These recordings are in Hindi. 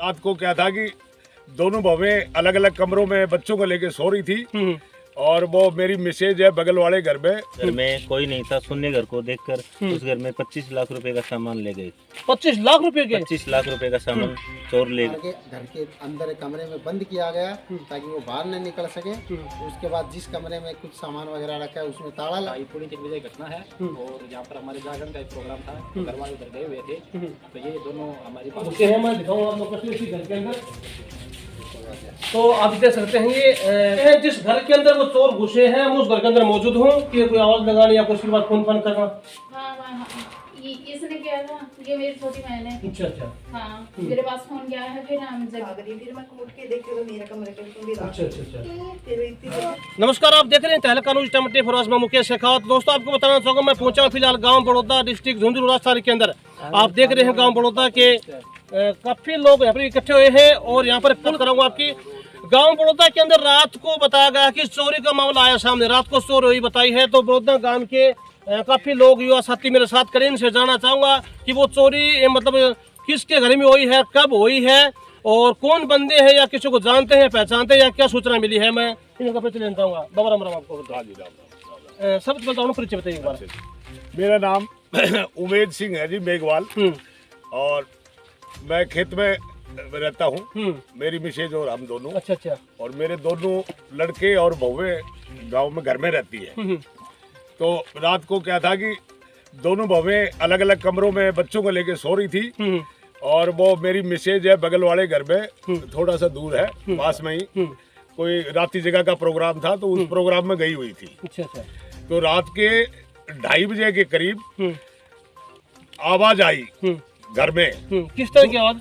रात को क्या था कि दोनों बहवें अलग अलग कमरों में बच्चों को लेके सो रही थी और वो मेरी मिसेज है बगल वाले घर में कोई नहीं था। सुनने घर को देखकर उस घर में 25 लाख रुपए का सामान ले गए। 25 लाख रुपए के? 25 लाख रुपए का सामान चोर ले गए। घर के अंदर कमरे में बंद किया गया ताकि वो बाहर न निकल सके। उसके बाद जिस कमरे में कुछ सामान वगैरह रखा है उसमें ताला लगा। थोड़ी देर बजे घटना है और यहाँ पर हमारे जागरण का एक प्रोग्राम था, घर वाले उधर गए हुए थे, तो ये दोनों हमारी मैं दिखाऊँ आप लोग को घर के अंदर। तो आप देख सकते हैं ये जिस घर के अंदर वो चोर घुसे हैं वो उस घर के अंदर मौजूद हूँ कि कोई आवाज लगानी या कुछ के बाद फोन करना। हाँ, इसने किया था, ये मेरी छोटी बहन है। अच्छा। हाँ, मेरे पास फोन किया है, फिर हम जब फिर मैं खोल के देखे तो मेरा कमरे के तुम भी अच्छा। नमस्कार, आप देख रहे हैं तहलका न्यूज़ टमाटे फरोज में मुकेश शेखावत। दोस्तों आपको बताना चाहूँगा मैं पहुंचा हूँ फिलहाल गांव बड़ौदा डिस्ट्रिक्ट झुंझुनू राजस्थान के अंदर। आप देख रहे हैं गांव बड़ौदा के काफी लोग यहाँ पर इकट्ठे हुए हैं और यहाँ पर पुल कराऊंगा आपकी। गांव बड़ौदा के अंदर रात को बताया गया कि चोरी का मामला आया सामने, रात को चोरी हुई बताई है। तो बड़ौदा गांव के काफी लोग युवा साथी मेरे साथ करें, इनसे जानना चाहूंगा कि वो चोरी मतलब किसके घर में हुई है, कब हुई है और कौन बंदे हैं या किसी को जानते हैं पहचानते हैं या क्या सूचना मिली है। मैं इनका परिचय लेना चाहूंगा। बाबा राम आपको सबसे पहले परिचय बताइए एक बार। मेरा नाम उमेद सिंह है जी मेघवाल और मैं खेत में रहता हूँ। मेरी मिसेज और हम दोनों। अच्छा। और मेरे दोनों लड़के और बहुएं गांव में घर में रहती है। तो रात को क्या था कि दोनों बहुएं अलग अलग कमरों में बच्चों को लेके सो रही थी और वो मेरी मिसेज है बगल वाले घर में, थोड़ा सा दूर है पास में ही। कोई रात्रि जगह का प्रोग्राम था तो उस प्रोग्राम में गई हुई थी। अच्छा। तो रात के 2:30 बजे के करीब आवाज आई घर में। किस तरह की आवाज?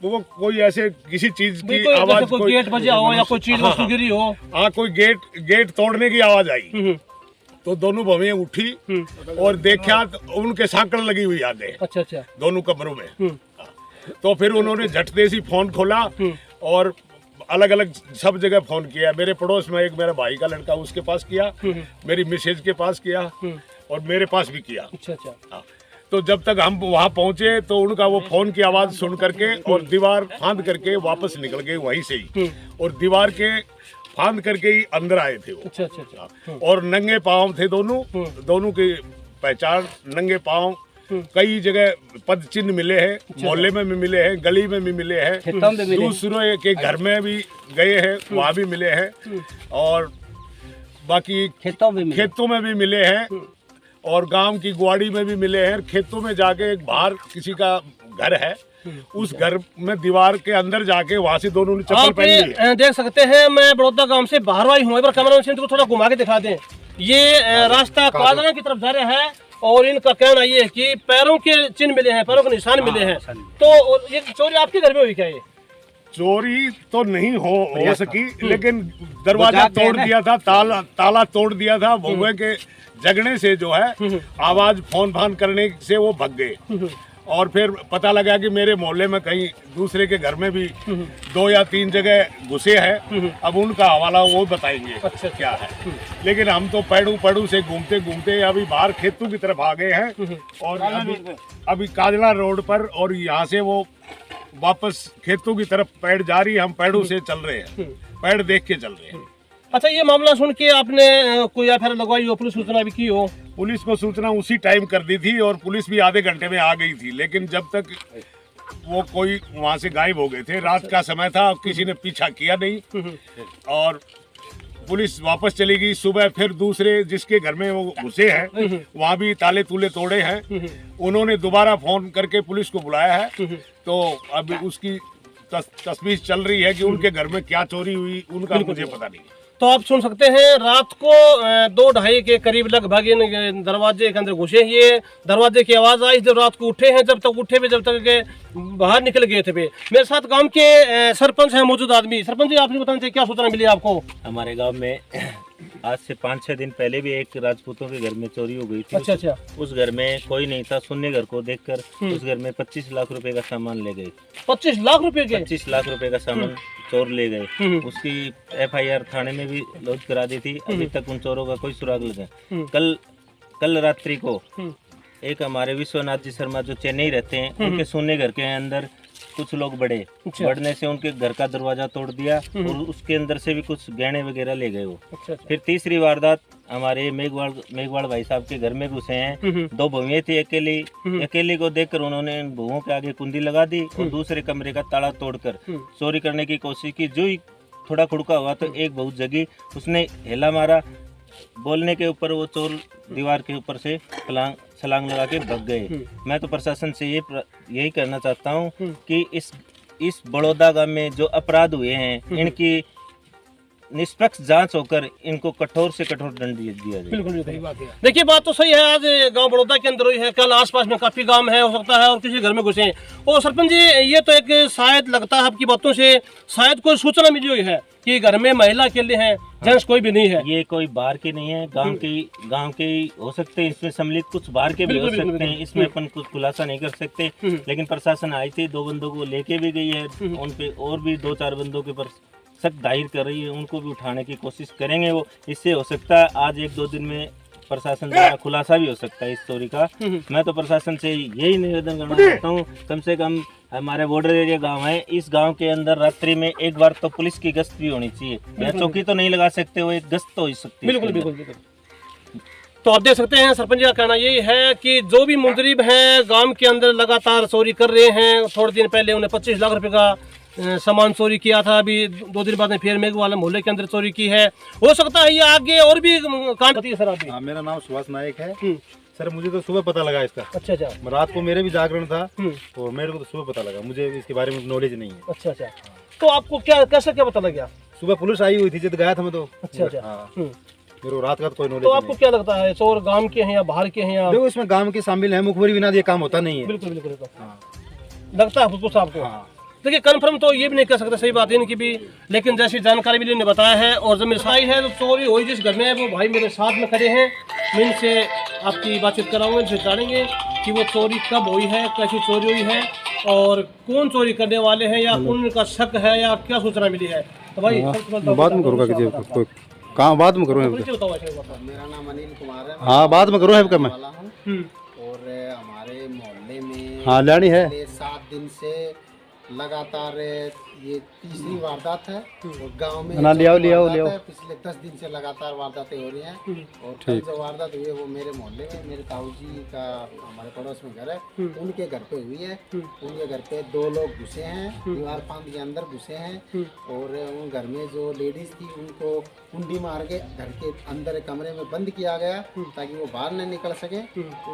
वो कोई ऐसे किसी चीज की कोई आवाज, कोई गेट बजा हो या कोई चीज वस्तु गिरी हो। हाँ, कोई गेट तोड़ने की आवाज आई। तो दोनों बहवें उठी और देखा तो उनके सांकड़ लगी हुई आगे। अच्छा। दोनों कमरों में। तो फिर उन्होंने झटते से फोन खोला और अलग अलग सब जगह फोन किया। मेरे पड़ोस में एक मेरा भाई का लड़का, उसके पास किया, मेरी मिसेज के पास किया और मेरे पास भी किया। अच्छा। तो जब तक हम वहाँ पहुँचे तो उनका वो फोन की आवाज़ सुन करके और दीवार फांद करके वापस निकल गए वहीं से ही। और दीवार के फांद करके ही अंदर आए थे वो। अच्छा। और नंगे पाँव थे दोनों की पहचान नंगे पाँव। कई जगह पद चिन्ह मिले हैं, मोहल्ले में भी मिले हैं, गली में भी मिले हैं, दूसरों के घर में भी गए हैं, वहाँ भी मिले हैं और बाकी खेतों में भी मिले हैं और गांव की गुआड़ी में भी मिले हैं। खेतों में जाके एक बाहर किसी का घर है, उस घर में दीवार के अंदर जाके वहां से दोनों ने चप्पल पहन ली है। देख सकते हैं मैं बड़ौदा गांव से बाहर आई हूँ। कैमरा को थोड़ा घुमा के दिखा दें। ये रास्ता कादरा की तरफ जा रहा है और इनका कहना ये है कि पैरों के चिन्ह मिले हैं, पैरों के निशान मिले हैं। तो ये चोरी आपके घर में हुई क्या? ये चोरी तो नहीं हो सकी, लेकिन दरवाजा तोड़ दिया था, ताला तोड़ दिया था। बहुए के जगने से जो है आवाज फोन फान करने से वो भाग गए। और फिर पता लगा कि मेरे मोहल्ले में कहीं दूसरे के घर में भी 2 या 3 जगह घुसे हैं। अब उनका हवाला वो बताएंगे। अच्छा। क्या है। लेकिन हम तो पड़ू से घूमते घूमते अभी बाहर खेतों की तरफ आ गए हैं और अभी काजला रोड पर, और यहाँ से वो वापस खेतों की तरफ पैड़ जा रही है। हम पैड़ों से चल रहे हैं, पैड़ देख के चल रहे हैं। अच्छा, ये मामला सुन के आपने कोई एफआईआर लगवाई हो, पुलिस सूचना भी की हो? पुलिस को सूचना उसी टाइम कर दी थी और पुलिस भी आधे घंटे में आ गई थी। लेकिन जब तक वो कोई वहाँ से गायब हो गए थे, रात का समय था, किसी ने पीछा किया नहीं और पुलिस वापस चली गई। सुबह फिर दूसरे जिसके घर में वो घुसे हैं वहाँ भी ताले तूले तोड़े हैं। उन्होंने दोबारा फोन करके पुलिस को बुलाया है। तो अभी उसकी तस्वीर चल रही है कि उनके घर में क्या चोरी हुई, उनका मुझे पता नहीं। तो आप सुन सकते हैं रात को 2-2:30 के करीब लगभग इन दरवाजे के अंदर घुसे। ये दरवाजे की आवाज़ आई जब रात को उठे हैं, जब तक उठे भी जब तक के बाहर निकल गए थे। मेरे साथ गांव के सरपंच हैं मौजूद आदमी। सरपंच जी, आपने बताना चाहिए क्या सूचना मिली आपको? हमारे गांव में आज से 5-6 दिन पहले भी एक राजपूतों के घर में चोरी हो गई थी। अच्छा। उस घर में कोई नहीं था। सुनने घर को देखकर उस घर में 25 लाख रुपए का सामान ले गए। 25 लाख रुपए के? 25 लाख रुपए का सामान चोर ले गए। उसकी एफआईआर थाने में भी लॉन्च करा दी थी। अभी तक उन चोरों का कोई सुराग लगा। कल रात्रि को एक हमारे विश्वनाथ जी शर्मा जो चेन्नई रहते हैं, उनके सोने घर के अंदर कुछ लोग बढ़ने से उनके घर का दरवाजा तोड़ दिया और उसके अंदर से भी कुछ गहने वगैरह ले गए वो। फिर तीसरी वारदात हमारे मेघवाड़ भाई साहब के घर में घुसे हैं। 2 बहुएं थी, अकेली को देखकर उन्होंने इन बहुओं के आगे कुंडी लगा दी और दूसरे कमरे का ताला तोड़कर चोरी करने की कोशिश की। जो ही थोड़ा खुड़का हुआ तो एक बहू जगी, उसने हेला मारा, बोलने के ऊपर वो चोर दीवार के ऊपर से छलांग लगा के भाग गए। मैं तो प्रशासन से यही कहना चाहता हूँ कि इस बड़ौदा गांव में जो अपराध हुए हैं इनकी निष्पक्ष जांच होकर इनको कठोर से कठोर दंड दिया जाए। बिल्कुल सही बात है। देखिए बात तो सही है, आज गांव बड़ौदा के अंदर हुई है, कल आसपास में काफी गांव है हो सकता है और किसी घर में घुसे हैं। और सरपंच जी ये तो एक शायद लगता है आपकी बातों से शायद कोई सूचना मिली हुई है कि घर में महिला अकेले हैं, जेंट्स कोई भी नहीं है। ये कोई बाहर के नहीं है, गांव के हो सकते हैं, इसमें सम्मिलित कुछ बाहर के भी हो सकते हैं, इसमें अपन कुछ खुलासा नहीं कर सकते। लेकिन प्रशासन आई थी, 2 बंदों को लेके भी गई है, उन पे और भी 2-4 बंदों के पर सख्त दायर कर रही है, उनको भी उठाने की कोशिश करेंगे वो। इससे हो सकता है आज 1-2 दिन में प्रशासन द्वारा खुलासा भी हो सकता है इस चोरी का। मैं तो प्रशासन से यही निवेदन करना चाहता हूँ, कम से कम हमारे बॉर्डर एरिया गांव है, इस गांव के अंदर रात्रि में एक बार तो पुलिस की गश्त भी होनी चाहिए। या चौकी तो नहीं लगा सकते, वो एक गश्त तो हो सकती है। बिल्कुल। तो आप देख सकते हैं सरपंच जी का कहना यही है कि जो भी मुजरिम हैं गांव के अंदर लगातार चोरी कर रहे हैं। थोड़े दिन पहले उन्हें 25 लाख रुपए का सामान चोरी किया था, अभी 2 दिन बाद में फिर मेघवाला मोहल्ले के अंदर चोरी की है। हो सकता है ये आगे और भी कांड होती है सर। अभी मेरा नाम सुभाष नायक है सर। मुझे तो सुबह पता लगा इसका। अच्छा। रात को मेरे भी जागरण था और मेरे को तो सुबह पता लगा, मुझे इसके बारे में नॉलेज नहीं है। अच्छा। तो आपको कैसे पता लगा? सुबह पुलिस आई हुई थी जब गया था मैं तो। अच्छा। मेरे को रात का तो कोई नॉलेज तो आपको क्या लगता है चोर गांव के हैं या बाहर के हैं? या देखो इसमें गांव के शामिल है, मुखबरी बिना ये काम होता नहीं है। बिल्कुल लगता है कुछ आपको? देखिए कन्फर्म तो ये भी नहीं कर सकते, सही बात है इनकी भी, लेकिन जैसी जानकारी मिली उन्होंने बताया है। और जब मेरे साथ है तो चोरी हुई जिस घर में, वो भाई मेरे साथ में खड़े हैं, मैं इनसे आपकी बातचीत कराऊंगा, इनसे जानेंगे कि वो चोरी कब हुई है, कैसी चोरी हुई है और कौन चोरी करने वाले हैं या कौन का शक है या क्या सूचना मिली है। तो भाई बाद में करूँगा कोई काम, बाद में करूँ। मेरा नाम अनिल कुमार है। हाँ बाद में करूँ है मैं। और हमारे मोहल्ले में हाँ लानी है 7 दिन से लगातार ये तीसरी वारदात है और गांव में पिछले 10 दिन से लगातार वारदातें हो रही हैं। और कल जो वारदात हुई है वो मेरे मोहल्ले में, मेरे ताऊ जी का हमारे पड़ोस में घर है, उनके घर पे हुई है। उनके घर पे 2 लोग घुसे हैं, दीवार फांद के अंदर घुसे हैं और उन घर में जो लेडीज थी उनको कुंडी मार के घर के अंदर कमरे में बंद किया गया ताकि वो बाहर न निकल सके।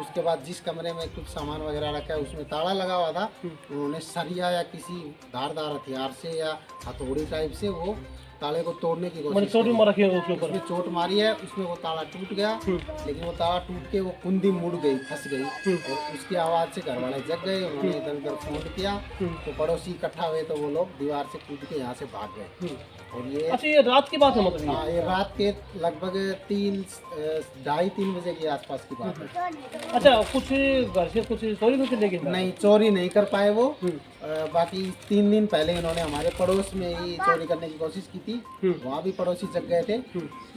उसके बाद जिस कमरे में कुछ सामान वगैरह रखा है उसमें ताला लगा हुआ था, उन्होंने सरिया या किसी धारदार हथियार से या हथौड़ी टाइप से वो ताले को तोड़ने की कोशिश उसमें चोट मारी है। उसमें वो ताला टूट गया, लेकिन वो ताला टूट के वो कुंडी मुड़ गई, फंस गई और उसकी आवाज़ से घर वाले जग गए। उन्होंने इधर उधर फोन किया तो पड़ोसी इकट्ठा हुए तो वो लोग दीवार से कूद के यहाँ से भाग गए। और ये अच्छा ये रात की बात है मतलब? हाँ ये रात के लगभग 2:30-3 बजे के आसपास की बात है। अच्छा कुछ घर से कुछ चोरी करने की? नहीं चोरी नहीं कर पाए वो। बाकी 3 दिन पहले इन्होंने हमारे पड़ोस में ही चोरी करने की कोशिश की थी, वहाँ भी पड़ोसी जग गए थे।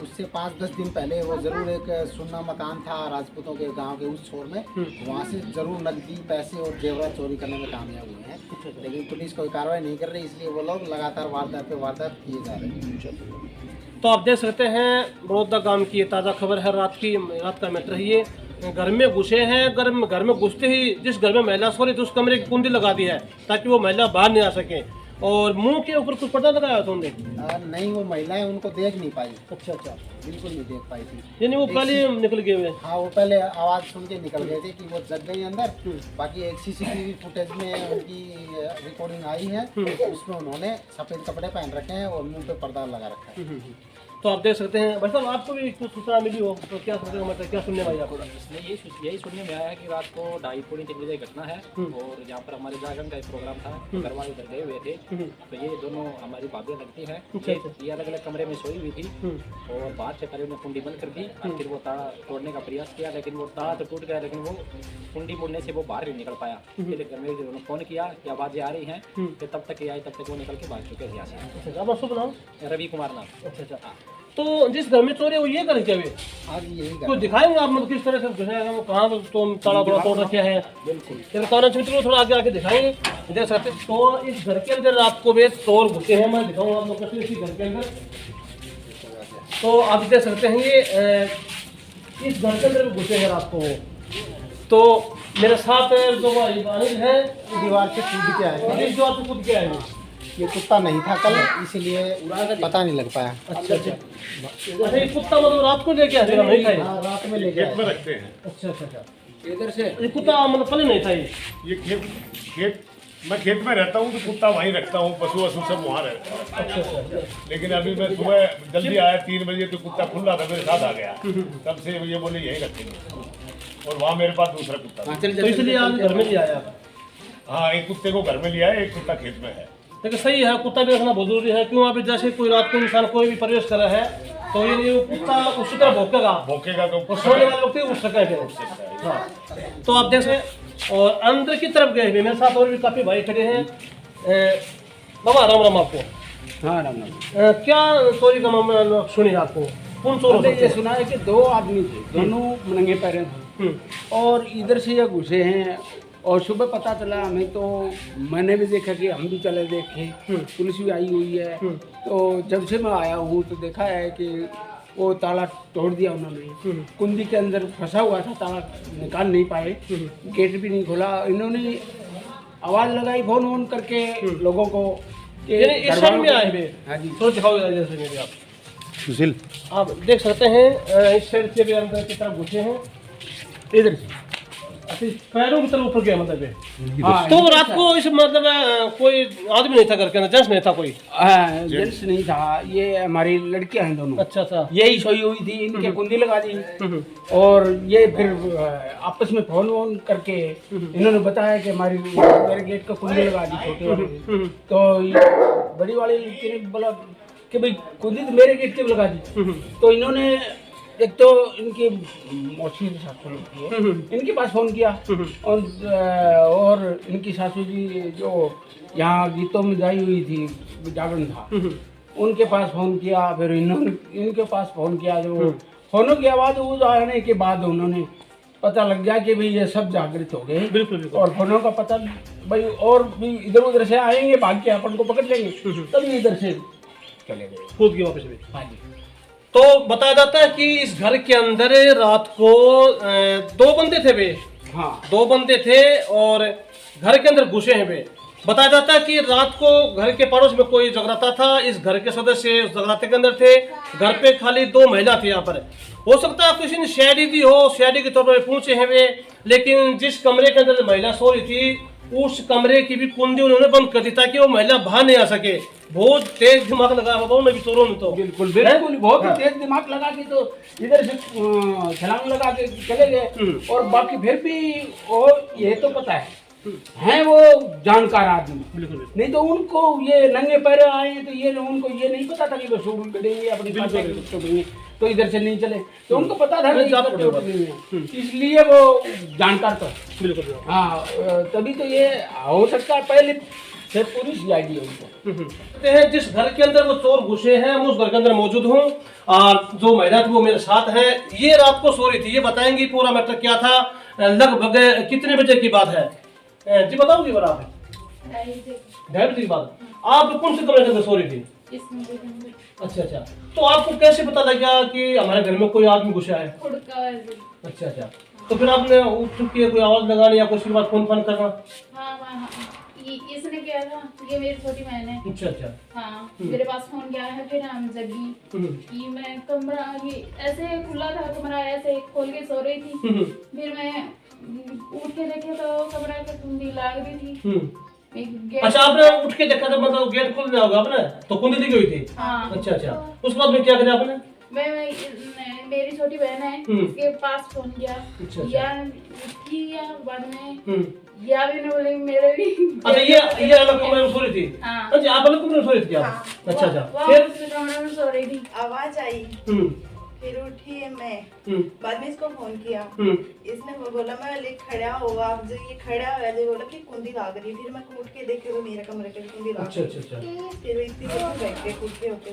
उससे 5-10 दिन पहले वो जरूर एक सुन्ना मकान था राजपूतों के गांव के उस छोर में, वहाँ से जरूर नकदी पैसे और जेवरात चोरी करने में कामयाब हुए हैं। लेकिन पुलिस कोई कार्रवाई नहीं कर रही, इसलिए वो लोग लगातार वारदात पे वारदात किए जा रहे हैं। तो आप देख सकते हैं बड़ौदा गांव की ताज़ा खबर है, रात का मैटर है ये। घर में घुसे हैं, घर में घुसते ही जिस घर में महिला सो रही थी उस कमरे की कुंडी लगा दी है ताकि वो महिला बाहर नहीं आ सके। और मुंह के ऊपर कुछ पर्दा लगाया था उन्होंने? नहीं वो महिलाएं उनको देख नहीं पाई। अच्छा बिल्कुल नहीं देख पाई थी, यानी वो पहले निकल गए हुए? हाँ वो पहले आवाज़ सुन के निकल गए थे कि वो जग गई अंदर। बाकी एक CCTV फुटेज में उनकी रिकॉर्डिंग आई है, उसमें उन्होंने सफ़ेद कपड़े पहन रखे हैं और मुंह पे पर्दा लगा रखा है। तो आप देख सकते हैं भाई साहब आपको भी कुछ सूचना मिली हो तो क्या सोचते हो, मतलब क्या सुनने वाली आपको? इसमें यही सुनने में आया है कि रात को 2:30-3 बजे घटना है और जहाँ पर हमारे जागरण का एक प्रोग्राम था, घर वाले उधर गए हुए थे। तो ये दोनों हमारी भाभियाँ लगती हैं, ये अलग अलग कमरे में सोई हुई थी और बाहर से पहले उन्होंने कुंडी बंद कर दी। फिर वो ताला तोड़ने का प्रयास किया लेकिन वो ताला तो टूट गया, लेकिन वो कुंडी मुड़ने से वो बाहर नहीं निकल पाया। फिर घर में उन्होंने फ़ोन किया कि आवाज़ें आ रही हैं, फिर तब तक ये आई, तब तक वो निकल के भाग चुके थे यहाँ से। शुभ नाम? रवि कुमार नाम। अच्छा। तो जिस घर में चोरी वो ये घर क्या हुए? आज यही कुछ दिखाएंगे आप मतलब किस तरह से घुसे हैं, वो कहाँ तो ताला बड़ा तोड़ रखे हैं? बिल्कुल। कानून मित्रों थोड़ा आगे आके दिखाएंगे, देख सकते। तो इस घर के अंदर रात को वे चोर घुसे हैं, मैं दिखाऊंगा आप लोग कैसे इसी घर के अंदर। तो आप देख सकते हैं ये इस घर के अंदर घुसे हैं रात को। तो मेरे साथ जो अनिल है दीवार से कूद के आए। इस दीवार से कूद के आए हैं। ये कुत्ता नहीं था कल, इसलिए पता नहीं लग पाया। अच्छा अच्छा। अच्छा ये कुत्ता मतलब रात को लेके आते नहीं था ये? हाँ, रात में लेके खेत में रखते हैं। अच्छा अच्छा अच्छा। इधर से ये कुत्ता मतलब पहले नहीं था ये खेत मैं खेत में रहता हूँ तो कुत्ता वहीं रखता हूँ, पशु वशु सब वहाँ रहता है। अच्छा अच्छा। लेकिन अभी मैं सुबह जल्दी आया 3 बजे तो कुत्ता खुल रहा था, मेरे साथ आ गया। तब से ये बोले यहीं रखेंगे, और वहाँ मेरे पास दूसरा कुत्ता था। तो इसलिए आज घर में लिया आया? हाँ, एक कुत्ते को घर में लिया है, एक कुत्ता खेत में है। लेकिन सही है, कुत्ता भी रखना बहुत जरूरी है। क्यों? अभी जैसे कोई रात को इंसान कोई भी प्रवेश कर रहा है तो ये कुत्ता उसी तरह भौंकेगा तो सोने वाले लोग उठ सके फिर। हाँ, तो आप देख सकते। और अंदर की तरफ गए हुए मेरे साथ और भी काफी भाई खड़े हैं। बाबा राम राम आपको। हाँ राम राम। क्या चोरी का मामला सुनी आपको? कौन चोर? हमने ये सुना है कि 2 आदमी थे, दोनों नंगे पैर थे और इधर से ये घुसे हैं। और सुबह पता चला हमें, तो मैंने भी देखा कि हम भी चले देखे, पुलिस भी आई हुई है। तो जब से मैं आया हूँ तो देखा है कि वो ताला तोड़ दिया उन्होंने, कुंडी के अंदर फंसा हुआ था, ताला निकाल नहीं पाए, गेट भी नहीं खोला। इन्होंने आवाज़ लगाई फोन वोन करके लोगों को। इस साइड में आए हुए? हाँ जी। तो दिखाओ जैसे मेरे आप सुशील, आप देख सकते हैं इस साइड से भी अंदर की तरफ घुसे हैं, इधर से पैरों की तरफ ऊपर गया मतलब ये। हाँ, तो रात को इस मतलब कोई आदमी नहीं था घर के अंदर, जेंट्स नहीं था कोई? हाँ, जेंट्स नहीं था, ये हमारी लड़कियां हैं दोनों। अच्छा अच्छा। यही सोई हुई थी, इनके कुंडी लगा दी। और ये फिर आपस में फोन वोन करके इन्होंने बताया कि हमारी मेरे गेट का कुंडी लगा दी छोटे वाले। तो ये बड़ी वाली लड़की ने बोला कि भाई कुंडी तो मेरे गेट के लगा दी। तो इन्होंने एक तो इनकी मौसी के साथ फोन किया, इनके पास फोन किया। और इनकी सासू जी जो यहाँ गीतों में जाई हुई थी, जागरण था, उनके पास फोन किया। फिर इन्होंने इनके पास फोन किया। जो फोनों की आवाज़ वो आने के बाद उन्होंने पता लग गया कि भाई ये सब जागृत हो गए। बिल्कुल। और फोनों का पता भाई, और भी इधर उधर से आएंगे, भाग के अपन को पकड़ लेंगे, तभी इधर से चले गए, कूद गए वापस भी। हाँ जी। तो बताया जाता है कि इस घर के अंदर रात को 2 बंदे थे वे। हाँ, 2 बंदे थे और घर के अंदर घुसे हैं वे। बताया जाता है कि रात को घर के पड़ोस में कोई जगराता था, इस घर के सदस्य उस जगराते के अंदर थे। घर पे खाली 2 महिला थी यहाँ पर। हो सकता है किसी ने शादी दी हो, शादी के तौर पर पहुंचे हैं वे। लेकिन जिस कमरे के अंदर महिला सो रही थी उस कमरे की भी कुंडी उन्होंने बंद कर दी ताकि वो महिला बाहर नहीं आ सके। बहुत तेज दिमाग लगा बाबा ने भी चोरों ने तो। बिल्कुल बिल्कुल, बहुत ही तेज दिमाग लगा के तो इधर से छलांग लगा के चले गए। और बाकी फिर भी वो ये तो पता है वो जानकार आदमी। बिल्कुल। नहीं तो उनको ये नंगे पैर आए हैं तो ये उनको ये नहीं पता था कि वो सूट करेंगे अपनी पापा के कुछ करेंगे, तो इधर से नहीं चले। तो उनको पता था इसलिए वो जानकार तो। बिल्कुल। हाँ, तभी तो ये हो सकता है पहले से पूरी सीआईडी है उनको। कहते हैं जिस घर के अंदर वो चोर घुसे हैं मैं उस घर के अंदर मौजूद हूँ और जो महिला थी वो मेरे साथ है। ये रात को सो रही थी। ये बताएंगी पूरा मैटर क्या था, लगभग कितने बजे की बात है जी? बताओगी बड़ा आप? 2:30 बजे की बात। आप कौन से कमरे के अंदर सो रही थी? अच्छा अच्छा। तो आपको कैसे पता लगा कि हमारे घर में कोई आदमी घुसा है? अच्छा अच्छा। तो फिर आपने उठ के कोई आवाज लगानी या कुछ बात फोन करना? हाँ, इसने किया था, ये मेरी छोटी बहन है। अच्छा अच्छा। हाँ, मेरे पास फोन किया है, फिर हम जगी कि मैं कमरा ये ऐसे खुला था, कमरा ऐसे खोल के सो रही थी। फिर मैं उठ के देखे तो कमरा की कुंडी लाग रही थी। अच्छा, आपने उठ के देखा था मतलब गेट खुल गया होगा आपने, तो कुंडी दी गई थी? हाँ। अच्छा अच्छा। उसके बाद में क्या किया आपने? मैं मेरी छोटी बहन है, उसके पास फोन किया। अच्छा। या उठी या बाद में या भी नहीं बोले मेरे भी। अच्छा, ये अलग कमरे में सो रही थी? हाँ। अच्छा, आप अलग कमरे में सो रही थी क्या? हाँ। अच्छा अच्छा। फिर कमरे में सो रही थी, आवाज आई, फिर उठी मैं, बाद में इसको फोन किया। इसने बोला मैं खड़ा हुआ, जो ये खड़ा हुआ जो बोला कि कुंडी लाग रही। फिर मैं उठ के देखे तो मेरे कमरे के कुंडी लाग। अच्छा अच्छा अच्छा। फिर इतनी बैठ के कूद के होके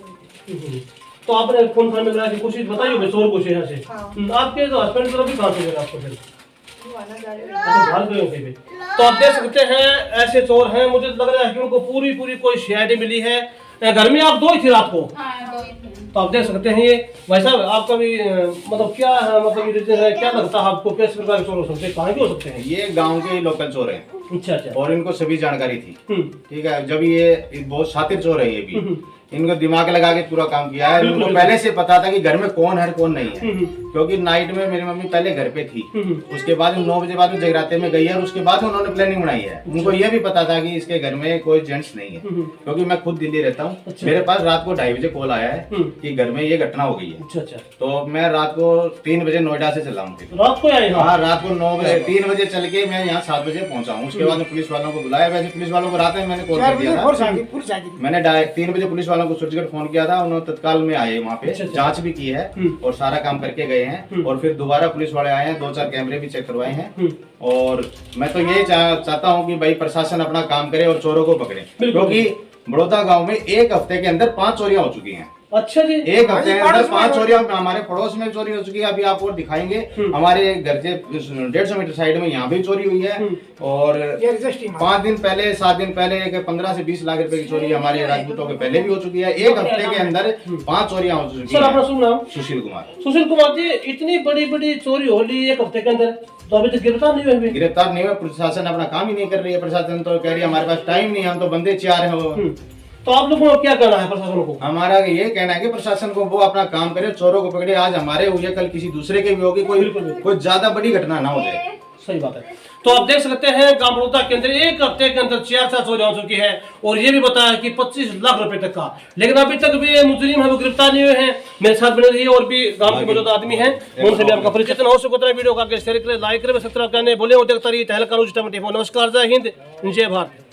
तो आपने फोन करने मिला की कोशिश बताइए भाई चोर कुछ यहाँ से। हाँ। आपके जो हस्बैंड तरफ भी कहाँ से मिला आपको फिर? वो आना जा रहे अच्छा, भाग गए हो कहीं पे। तो आप देख सकते हैं ऐसे चोर हैं, मुझे लग रहा है कि उनको पूरी पूरी कोई शिकायत मिली है। घर में आप 2 ही थी रात को? हाँ, 2 ही थे। तो आप देख सकते हैं ये भाई साहब आपका भी मतलब क्या है, मतलब ये रीजन है, क्या लगता है आपको किस प्रकार के चोर हो सकते हैं, कहाँ के हो सकते हैं? ये गांव के लोकल चोर हैं। अच्छा अच्छा। और इनको सभी जानकारी थी। ठीक है, जब ये बहुत शातिर चोर है, ये भी इनको दिमाग लगा के पूरा काम किया है। इनको पहले से पता था कि घर में कौन है कौन नहीं है, क्योंकि नाइट में मेरी मम्मी पहले घर पे थी, उसके बाद 9 बजे बाद में जगराते में गई है और उसके बाद उन्होंने प्लानिंग बनाई है। उनको ये भी पता था कि इसके घर में कोई जेंट्स नहीं है, क्योंकि मैं खुद दिल्ली रहता हूँ। मेरे पास रात को 2:30 बजे कॉल आया है कि घर में ये घटना हो गई है। अच्छा अच्छा। तो मैं रात को 3 बजे नोएडा से चला हूँ। रात को आए? हाँ, रात को 9 बजे 3 बजे चल के मैं यहाँ 7 बजे पहुंचा हूँ। उसके बाद में पुलिस वालों को बुलाया। वैसे पुलिस वालों को रात में मैंने कॉल कर दिया था। मैंने 3 बजे पुलिस वालों को स्विचगेट फोन किया था, उन्होंने तत्काल में आए वहाँ पे, जांच भी की है और सारा काम करके गए हैं। और फिर दोबारा पुलिस वाले आए हैं, 2-4 कैमरे भी चेक करवाए हैं। और मैं तो ये चाहता हूँ कि भाई प्रशासन अपना काम करे और चोरों को पकड़े, क्योंकि बड़ौदा गाँव में 1 हफ्ते के अंदर 5 चोरियां हो चुकी हैं। अच्छा जी, 1 हफ्ते के अंदर 5 चोरियां हमारे पड़ोस में चोरी हो चुकी है। अभी आपको दिखाएंगे, हमारे घर से 150 मीटर साइड में यहाँ भी चोरी हुई है। और 5 दिन पहले 7 दिन पहले एक 15 से 20 लाख रुपए की चोरी हमारे राजपूतों के पहले भी हो चुकी है। 1 हफ्ते के अंदर 5 चोरियां हो चुकी सर है। अपना शुभ नाम? सुशील कुमार। सुशील कुमार जी, इतनी बड़ी बड़ी चोरी हो ली 1 हफ्ते के अंदर, तो अभी तक गिरफ्तार नहीं हुए? गिरफ्तार नहीं हुआ, प्रशासन अपना काम ही नहीं कर रही है। प्रशासन तो कह रही है हमारे पास टाइम नहीं है, हम तो बंदे 4 हैं। तो आप लोगों को क्या कहना है प्रशासन को? हमारा ये कहना है कि प्रशासन को वो अपना काम करे, चोरों को पकड़े। आज हमारे हुए, कल किसी दूसरे के भी होगी, कोई ज्यादा बड़ी घटना ना हो जाए। सही बात है। तो आप देख सकते हैं गांव बड़ौदा के अंदर 1 हफ्ते के अंदर 4 चोरियां हो चुकी है। और ये भी बताया कि 25 लाख रुपए तक का, लेकिन अभी तक भी ये मुजरिम है वो गिरफ्तार नहीं हुए हैं। मेरे साथ बने रहिए, और भी गांव के मौजूद आदमी हैं, उनसे भी आपका परिचय हो सके उतना वीडियो का शेयर करें, लाइक करें, सब्सक्राइब करने बोले। देखता रहिए तहलका न्यूज़ 24। नमस्कार, जय हिंद, जय भारत।